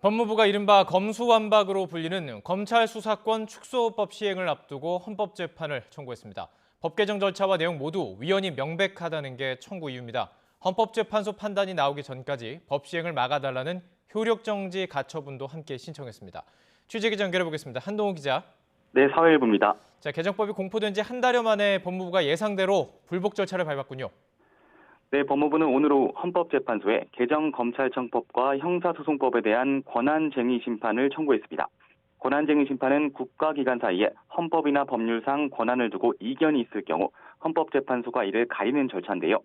법무부가 이른바 검수완박으로 불리는 검찰 수사권 축소법 시행을 앞두고 헌법재판을 청구했습니다. 법 개정 절차와 내용 모두 위헌이 명백하다는 게 청구 이유입니다. 헌법재판소 판단이 나오기 전까지 법 시행을 막아달라는 효력정지 가처분도 함께 신청했습니다. 취재 기자 연결해보겠습니다. 한동호 기자. 네, 사회일부입니다. 개정법이 공포된 지 한 달여 만에 법무부가 예상대로 불복 절차를 밟았군요. 네, 법무부는 오늘 오후 헌법재판소에 개정검찰청법과 형사소송법에 대한 권한쟁의 심판을 청구했습니다. 권한쟁의 심판은 국가기관 사이에 헌법이나 법률상 권한을 두고 이견이 있을 경우 헌법재판소가 이를 가리는 절차인데요.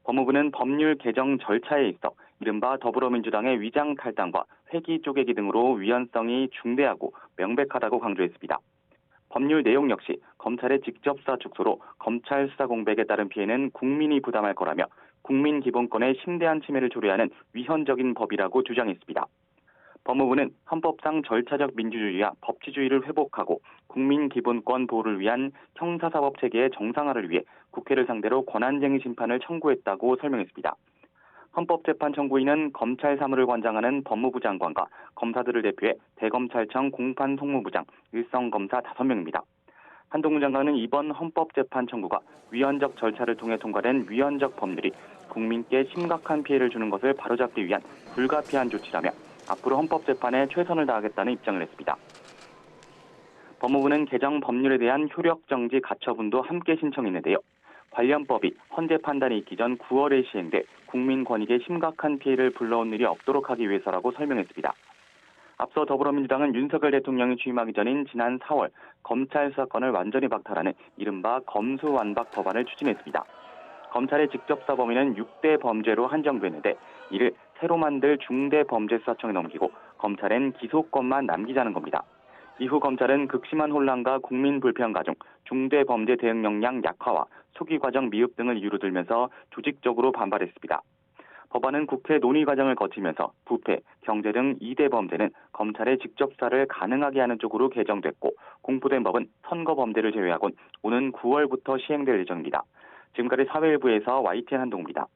법무부는 법률 개정 절차에 있어 이른바 더불어민주당의 위장 탈당과 회기 쪼개기 등으로 위헌성이 중대하고 명백하다고 강조했습니다. 법률 내용 역시 검찰의 직접수사 축소로 검찰 수사 공백에 따른 피해는 국민이 부담할 거라며 국민 기본권의 심대한 침해를 초래하는 위헌적인 법이라고 주장했습니다. 법무부는 헌법상 절차적 민주주의와 법치주의를 회복하고 국민 기본권 보호를 위한 형사사법 체계의 정상화를 위해 국회를 상대로 권한쟁의 심판을 청구했다고 설명했습니다. 헌법재판 청구인은 검찰 사무를 관장하는 법무부 장관과 검사들을 대표해 대검찰청 공판송무부장, 일선검사 5명입니다. 한동훈 장관은 이번 헌법재판 청구가 위헌적 절차를 통해 통과된 위헌적 법률이 국민께 심각한 피해를 주는 것을 바로잡기 위한 불가피한 조치라며 앞으로 헌법재판에 최선을 다하겠다는 입장을 냈습니다. 법무부는 개정 법률에 대한 효력정지 가처분도 함께 신청했는데요. 관련 법이 헌재 판단이 있기 전 9월에 시행돼 국민 권익에 심각한 피해를 불러온 일이 없도록 하기 위해서라고 설명했습니다. 앞서 더불어민주당은 윤석열 대통령이 취임하기 전인 지난 4월 검찰 수사권을 완전히 박탈하는 이른바 검수완박 법안을 추진했습니다. 검찰의 직접수사 범위는 6대 범죄로 한정됐는데 이를 새로 만들 중대범죄수사청에 넘기고 검찰엔 기소권만 남기자는 겁니다. 이후 검찰은 극심한 혼란과 국민 불편 가중, 중대범죄 대응 역량 약화와 수기 과정 미흡 등을 이유로 들면서 조직적으로 반발했습니다. 법안은 국회 논의 과정을 거치면서 부패, 경제 등 2대 범죄는 검찰의 직접 수사를 가능하게 하는 쪽으로 개정됐고 공포된 법은 선거 범죄를 제외하곤 오는 9월부터 시행될 예정입니다. 지금까지 사회일부에서 YTN 한동우입니다.